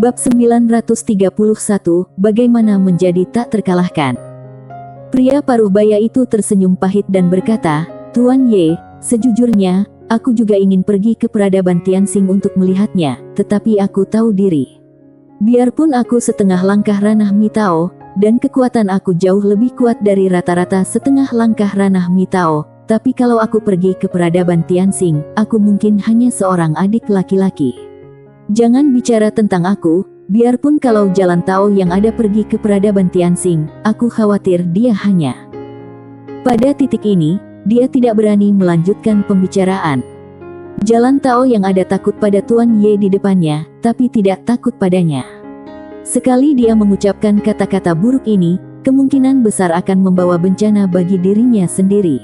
Bab 931, Bagaimana menjadi tak terkalahkan. Pria paruh baya itu tersenyum pahit dan berkata, "Tuan Ye, sejujurnya, aku juga ingin pergi ke peradaban Tianxing untuk melihatnya, tetapi aku tahu diri. Biarpun aku setengah langkah ranah Mitao, dan kekuatan aku jauh lebih kuat dari rata-rata setengah langkah ranah Mitao, tapi kalau aku pergi ke peradaban Tianxing, aku mungkin hanya seorang adik laki-laki. Jangan bicara tentang aku, biarpun kalau Jalan Tao yang ada pergi ke peradaban Tianxing, aku khawatir dia hanya." Pada titik ini, dia tidak berani melanjutkan pembicaraan. Jalan Tao yang ada takut pada Tuan Ye di depannya, tapi tidak takut padanya. Sekali dia mengucapkan kata-kata buruk ini, kemungkinan besar akan membawa bencana bagi dirinya sendiri.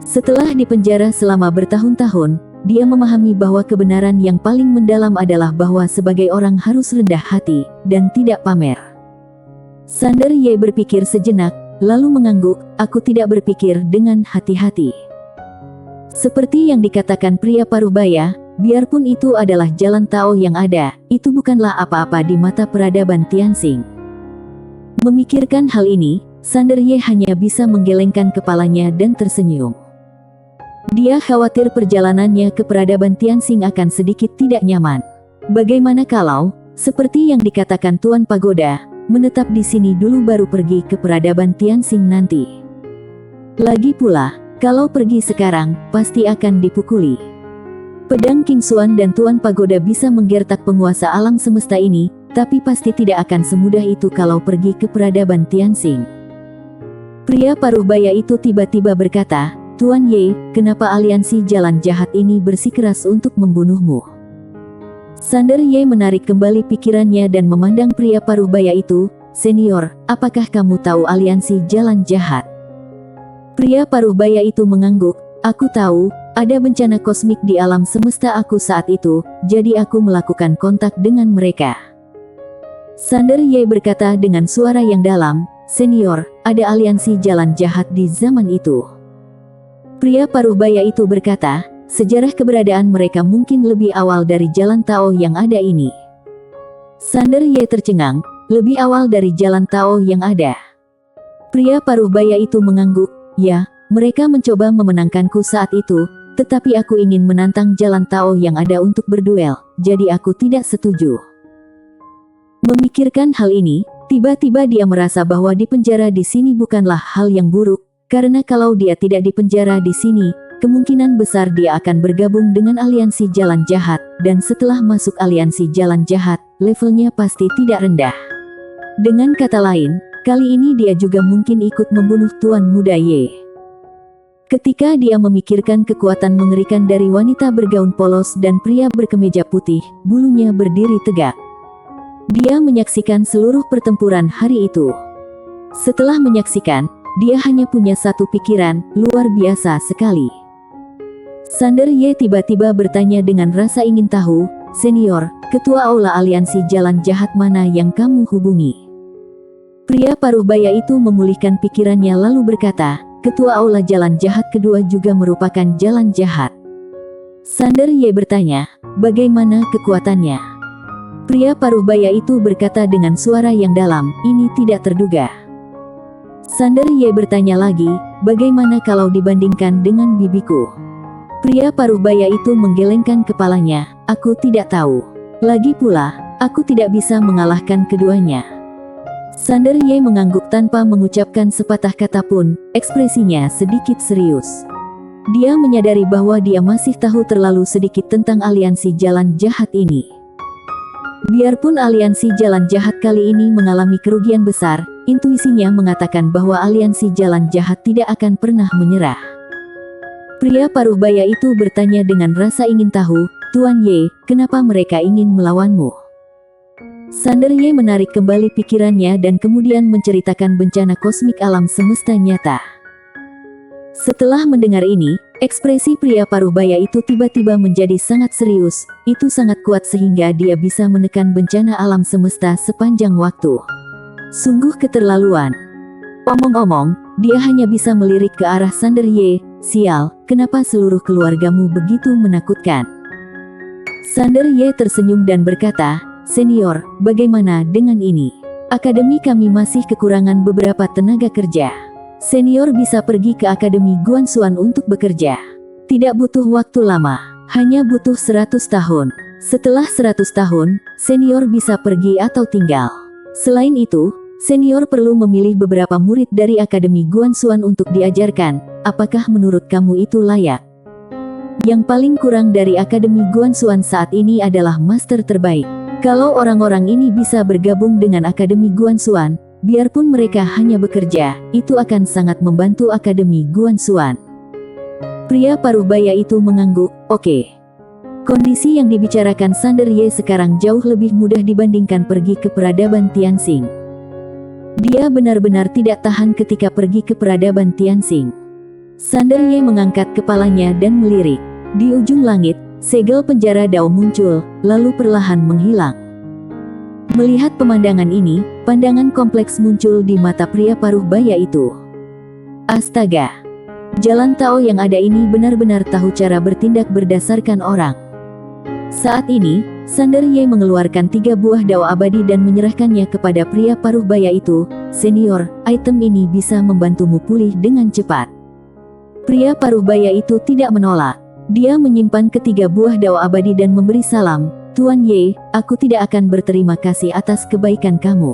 Setelah dipenjara selama bertahun-tahun, dia memahami bahwa kebenaran yang paling mendalam adalah bahwa sebagai orang harus rendah hati, dan tidak pamer. Sander Ye berpikir sejenak, lalu mengangguk, "Aku tidak berpikir dengan hati-hati." Seperti yang dikatakan pria paruh-baya, biarpun itu adalah Jalan Tao yang ada, itu bukanlah apa-apa di mata peradaban Tianxing. Memikirkan hal ini, Sander Ye hanya bisa menggelengkan kepalanya dan tersenyum. Dia khawatir perjalanannya ke peradaban Tianxing akan sedikit tidak nyaman. Bagaimana kalau, seperti yang dikatakan Tuan Pagoda, menetap di sini dulu baru pergi ke peradaban Tianxing nanti. Lagi pula, kalau pergi sekarang, pasti akan dipukuli. Pedang King Xuan dan Tuan Pagoda bisa menggertak penguasa alam semesta ini, tapi pasti tidak akan semudah itu kalau pergi ke peradaban Tianxing. Pria paruh baya itu tiba-tiba berkata, "Tuan Ye, kenapa aliansi jalan jahat ini bersikeras untuk membunuhmu?" Sander Ye menarik kembali pikirannya dan memandang pria paruh baya itu, "Senior, apakah kamu tahu aliansi jalan jahat?" Pria paruh baya itu mengangguk, "Aku tahu, ada bencana kosmik di alam semesta aku saat itu, jadi aku melakukan kontak dengan mereka." Sander Ye berkata dengan suara yang dalam, "Senior, ada aliansi jalan jahat di zaman itu." Pria paruh baya itu berkata, "Sejarah keberadaan mereka mungkin lebih awal dari Jalan Tao yang ada ini." Sander Ye tercengang, "Lebih awal dari Jalan Tao yang ada?" Pria paruh baya itu mengangguk, "Ya, mereka mencoba memenangkanku saat itu, tetapi aku ingin menantang Jalan Tao yang ada untuk berduel, jadi aku tidak setuju." Memikirkan hal ini, tiba-tiba dia merasa bahwa dipenjara di sini bukanlah hal yang buruk, karena kalau dia tidak dipenjara di sini, kemungkinan besar dia akan bergabung dengan aliansi jalan jahat, dan setelah masuk aliansi jalan jahat, levelnya pasti tidak rendah. Dengan kata lain, kali ini dia juga mungkin ikut membunuh Tuan Muda Ye. Ketika dia memikirkan kekuatan mengerikan dari wanita bergaun polos dan pria berkemeja putih, bulunya berdiri tegak. Dia menyaksikan seluruh pertempuran hari itu. Setelah menyaksikan, dia hanya punya satu pikiran, luar biasa sekali. Sander Ye tiba-tiba bertanya dengan rasa ingin tahu, "Senior, ketua aula aliansi jalan jahat mana yang kamu hubungi?" Pria paruh baya itu memulihkan pikirannya lalu berkata, "Ketua aula jalan jahat kedua juga merupakan jalan jahat." Sander Ye bertanya, "Bagaimana kekuatannya?" Pria paruh baya itu berkata dengan suara yang dalam, "Ini tidak terduga." Sander Ye bertanya lagi, "Bagaimana kalau dibandingkan dengan bibiku?" Pria paruh baya itu menggelengkan kepalanya, "Aku tidak tahu. Lagi pula, aku tidak bisa mengalahkan keduanya." Sander Ye mengangguk tanpa mengucapkan sepatah kata pun, ekspresinya sedikit serius. Dia menyadari bahwa dia masih tahu terlalu sedikit tentang aliansi jalan jahat ini. Biarpun aliansi jalan jahat kali ini mengalami kerugian besar, intuisinya mengatakan bahwa aliansi jalan jahat tidak akan pernah menyerah. Pria paruh baya itu bertanya dengan rasa ingin tahu, "Tuan Ye, kenapa mereka ingin melawanmu?" Sander Ye menarik kembali pikirannya dan kemudian menceritakan bencana kosmik alam semesta nyata. Setelah mendengar ini, ekspresi pria paruh baya itu tiba-tiba menjadi sangat serius. Itu sangat kuat sehingga dia bisa menekan bencana alam semesta sepanjang waktu. Sungguh keterlaluan. Omong-omong, dia hanya bisa melirik ke arah Sander Ye. "Sial, kenapa seluruh keluargamu begitu menakutkan?" Sander Ye tersenyum dan berkata, "Senior, bagaimana dengan ini? Akademi kami masih kekurangan beberapa tenaga kerja. Senior bisa pergi ke Akademi Guanxuan untuk bekerja. Tidak butuh waktu lama, hanya butuh 100 tahun. Setelah 100 tahun, senior bisa pergi atau tinggal. Selain itu, senior perlu memilih beberapa murid dari Akademi Guanxuan untuk diajarkan. Apakah menurut kamu itu layak? Yang paling kurang dari Akademi Guanxuan saat ini adalah master terbaik. Kalau orang-orang ini bisa bergabung dengan Akademi Guanxuan, biarpun mereka hanya bekerja, itu akan sangat membantu Akademi Guanxuan." Pria paruh baya itu mengangguk. Oke. Kondisi yang dibicarakan Sander Ye sekarang jauh lebih mudah dibandingkan pergi ke peradaban Tianxing. Dia benar-benar tidak tahan ketika pergi ke peradaban Tianxing. Sander Ye mengangkat kepalanya dan melirik. Di ujung langit, segel penjara Dao muncul, lalu perlahan menghilang. Melihat pemandangan ini, pandangan kompleks muncul di mata pria paruh baya itu. Astaga! Jalan Tao yang ada ini benar-benar tahu cara bertindak berdasarkan orang. Saat ini, Sander Ye mengeluarkan 3 buah Dao abadi dan menyerahkannya kepada pria paruh baya itu. "Senior, item ini bisa membantumu pulih dengan cepat." Pria paruh baya itu tidak menolak. Dia menyimpan ketiga buah Dao abadi dan memberi salam. "Tuan Ye, aku tidak akan berterima kasih atas kebaikan kamu.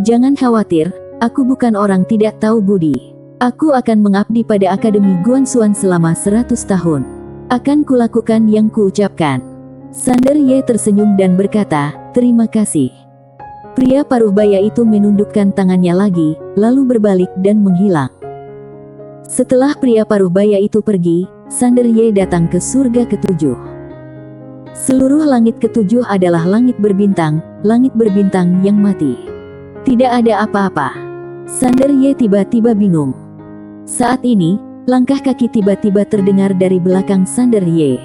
Jangan khawatir, aku bukan orang tidak tahu budi. Aku akan mengabdi pada Akademi Guanxuan selama 100 tahun. Akan kulakukan yang kuucapkan." Sander Ye tersenyum dan berkata, "Terima kasih." Pria paruh baya itu menundukkan tangannya lagi, lalu berbalik dan menghilang. Setelah pria paruh baya itu pergi, Sander Ye datang ke surga ke-7. Seluruh langit ke-7 adalah langit berbintang yang mati. Tidak ada apa-apa. Sander Ye tiba-tiba bingung. Saat ini, langkah kaki tiba-tiba terdengar dari belakang Sander Ye.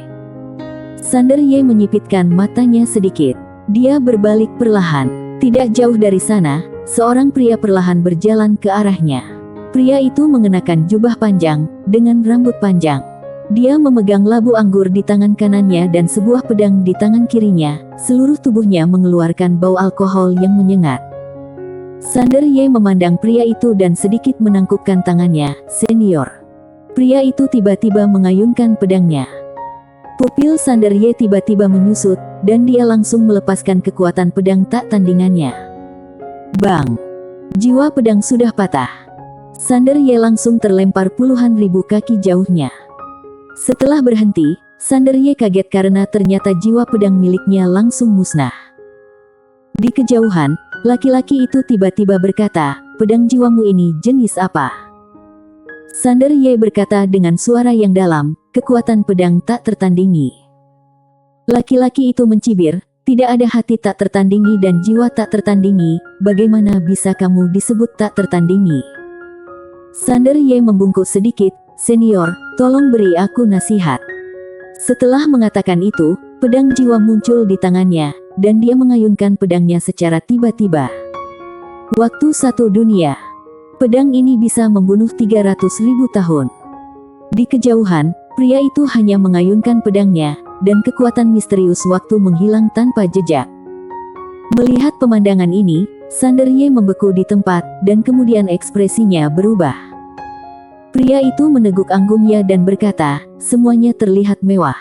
Sander Ye menyipitkan matanya sedikit. Dia berbalik perlahan. Tidak jauh dari sana, seorang pria perlahan berjalan ke arahnya. Pria itu mengenakan jubah panjang, dengan rambut panjang. Dia memegang labu anggur di tangan kanannya dan sebuah pedang di tangan kirinya. Seluruh tubuhnya mengeluarkan bau alkohol yang menyengat. Sander Ye memandang pria itu dan sedikit menangkupkan tangannya. "Senior." Pria itu tiba-tiba mengayunkan pedangnya. Pupil Sander Ye tiba-tiba menyusut, dan dia langsung melepaskan kekuatan pedang tak tandingannya. Bang! Jiwa pedang sudah patah. Sander Ye langsung terlempar puluhan ribu kaki jauhnya. Setelah berhenti, Sander Ye kaget karena ternyata jiwa pedang miliknya langsung musnah. Di kejauhan, laki-laki itu tiba-tiba berkata, "Pedang jiwamu ini jenis apa?" Sander Ye berkata dengan suara yang dalam, "Kekuatan pedang tak tertandingi." Laki-laki itu mencibir, "Tidak ada hati tak tertandingi dan jiwa tak tertandingi, bagaimana bisa kamu disebut tak tertandingi?" Sander Ye membungkuk sedikit, "Senior, tolong beri aku nasihat." Setelah mengatakan itu, pedang jiwa muncul di tangannya, dan dia mengayunkan pedangnya secara tiba-tiba. Waktu satu dunia. Pedang ini bisa membunuh 300.000 tahun. Di kejauhan, pria itu hanya mengayunkan pedangnya, dan kekuatan misterius waktu menghilang tanpa jejak. Melihat pemandangan ini, Sander Ye membeku di tempat, dan kemudian ekspresinya berubah. Pria itu meneguk anggungnya dan berkata, "Semuanya terlihat mewah."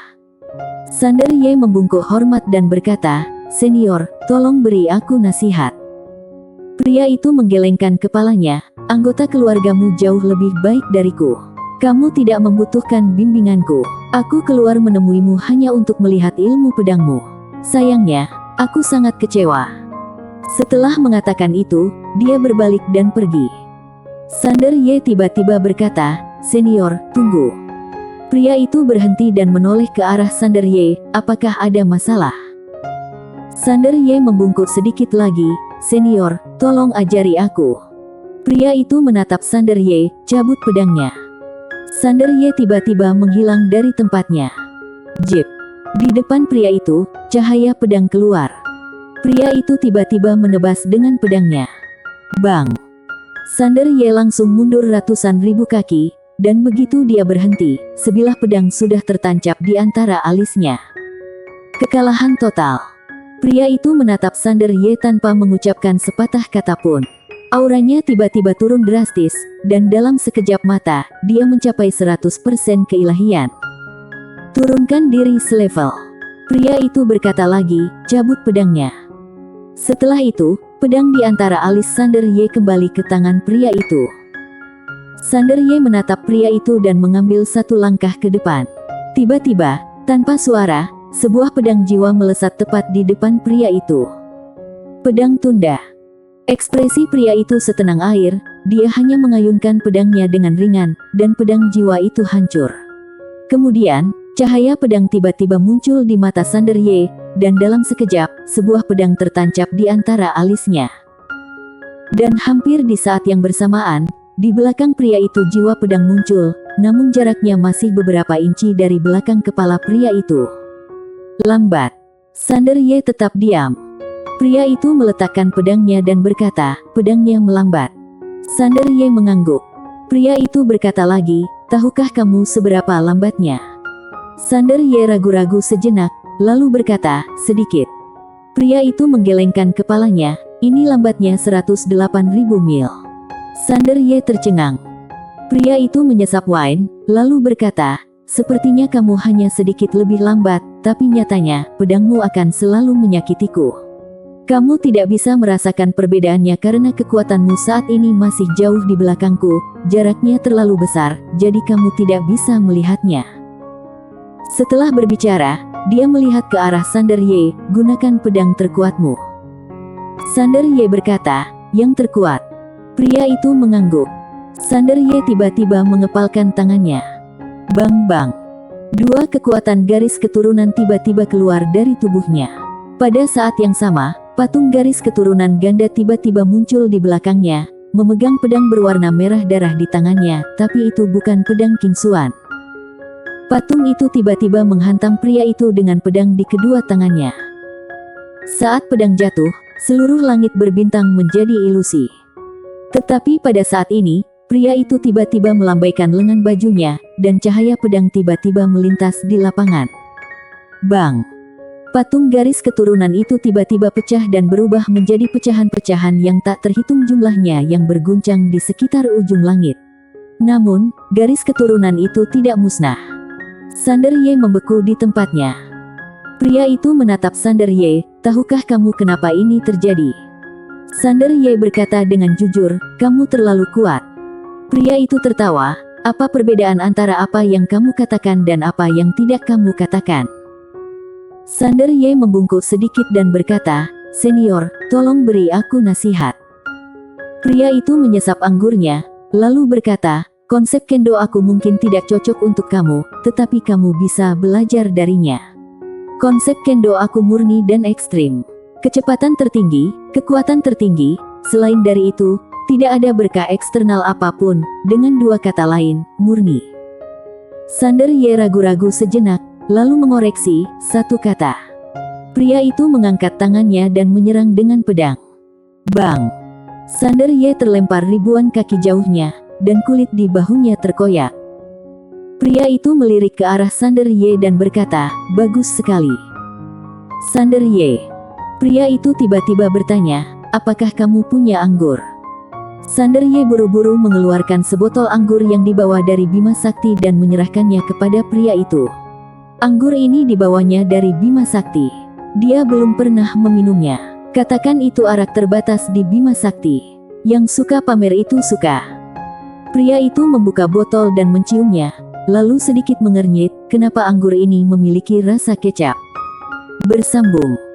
Sander Ye membungkuk hormat dan berkata, "Senior, tolong beri aku nasihat." Pria itu menggelengkan kepalanya, "Anggota keluargamu jauh lebih baik dariku. Kamu tidak membutuhkan bimbinganku. Aku keluar menemuimu hanya untuk melihat ilmu pedangmu. Sayangnya, aku sangat kecewa." Setelah mengatakan itu, dia berbalik dan pergi. Sander Ye tiba-tiba berkata, "Senior, tunggu." Pria itu berhenti dan menoleh ke arah Sander Ye, "Apakah ada masalah?" Sander Ye membungkuk sedikit lagi, "Senior, tolong ajari aku." Pria itu menatap Sander Ye, cabut pedangnya. Sander Ye tiba-tiba menghilang dari tempatnya. Jip. Di depan pria itu, cahaya pedang keluar. Pria itu tiba-tiba menebas dengan pedangnya. Bang! Sander Ye langsung mundur ratusan ribu kaki, dan begitu dia berhenti, sebilah pedang sudah tertancap di antara alisnya. Kekalahan total. Pria itu menatap Sander Ye tanpa mengucapkan sepatah kata pun. Auranya tiba-tiba turun drastis, dan dalam sekejap mata, dia mencapai 100% keilahian. Turunkan diri selevel. Pria itu berkata lagi, cabut pedangnya. Setelah itu, pedang di antara alis Sander Ye kembali ke tangan pria itu. Sander Ye menatap pria itu dan mengambil satu langkah ke depan. Tiba-tiba, tanpa suara, sebuah pedang jiwa melesat tepat di depan pria itu. Pedang tunda. Ekspresi pria itu setenang air, dia hanya mengayunkan pedangnya dengan ringan, dan pedang jiwa itu hancur. Kemudian, cahaya pedang tiba-tiba muncul di mata Sander Ye, dan dalam sekejap, sebuah pedang tertancap di antara alisnya. Dan hampir di saat yang bersamaan, di belakang pria itu jiwa pedang muncul, namun jaraknya masih beberapa inci dari belakang kepala pria itu. Lambat. Sander Ye tetap diam. Pria itu meletakkan pedangnya dan berkata, pedangnya melambat. Sander Ye mengangguk. Pria itu berkata lagi, tahukah kamu seberapa lambatnya? Sander Ye ragu-ragu sejenak, lalu berkata, sedikit. Pria itu menggelengkan kepalanya, ini lambatnya 108.000 mil. Sander Ye tercengang. Pria itu menyesap wine, lalu berkata, sepertinya kamu hanya sedikit lebih lambat, tapi nyatanya, pedangmu akan selalu menyakitiku. Kamu tidak bisa merasakan perbedaannya karena kekuatanmu saat ini masih jauh di belakangku, jaraknya terlalu besar, jadi kamu tidak bisa melihatnya. Setelah berbicara, dia melihat ke arah Sander Ye, gunakan pedang terkuatmu. Sander Ye berkata, yang terkuat. Pria itu mengangguk. Sander Ye tiba-tiba mengepalkan tangannya. Bang-bang. Dua kekuatan garis keturunan tiba-tiba keluar dari tubuhnya. Pada saat yang sama, patung garis keturunan ganda tiba-tiba muncul di belakangnya, memegang pedang berwarna merah darah di tangannya, tapi itu bukan pedang King Xuan. Patung itu tiba-tiba menghantam pria itu dengan pedang di kedua tangannya. Saat pedang jatuh, seluruh langit berbintang menjadi ilusi. Tetapi pada saat ini, pria itu tiba-tiba melambaikan lengan bajunya, dan cahaya pedang tiba-tiba melintas di lapangan. Bang! Patung garis keturunan itu tiba-tiba pecah dan berubah menjadi pecahan-pecahan yang tak terhitung jumlahnya yang berguncang di sekitar ujung langit. Namun, garis keturunan itu tidak musnah. Sander Ye membeku di tempatnya. Pria itu menatap Sander Ye, tahukah kamu kenapa ini terjadi? Sander Ye berkata dengan jujur, kamu terlalu kuat. Pria itu tertawa, apa perbedaan antara apa yang kamu katakan dan apa yang tidak kamu katakan? Sander Ye membungkuk sedikit dan berkata, senior, tolong beri aku nasihat. Pria itu menyesap anggurnya, lalu berkata, konsep kendo aku mungkin tidak cocok untuk kamu, tetapi kamu bisa belajar darinya. Konsep kendo aku murni dan ekstrim. Kecepatan tertinggi, kekuatan tertinggi, selain dari itu, tidak ada berkah eksternal apapun, dengan dua kata lain, murni. Sander Ye ragu-ragu sejenak, lalu mengoreksi, satu kata. Pria itu mengangkat tangannya dan menyerang dengan pedang. Bang! Sander Ye terlempar ribuan kaki jauhnya, dan kulit di bahunya terkoyak. Pria itu melirik ke arah Sander Ye dan berkata, bagus sekali. Sander Ye. Pria itu tiba-tiba bertanya, apakah kamu punya anggur? Sander Ye buru-buru mengeluarkan sebotol anggur yang dibawa dari Bima Sakti dan menyerahkannya kepada pria itu. Anggur ini dibawanya dari Bima Sakti. Dia belum pernah meminumnya. Katakan itu arak terbatas di Bima Sakti. Yang suka pamer itu suka. Pria itu membuka botol dan menciumnya, lalu sedikit mengernyit, kenapa anggur ini memiliki rasa kecap. Bersambung.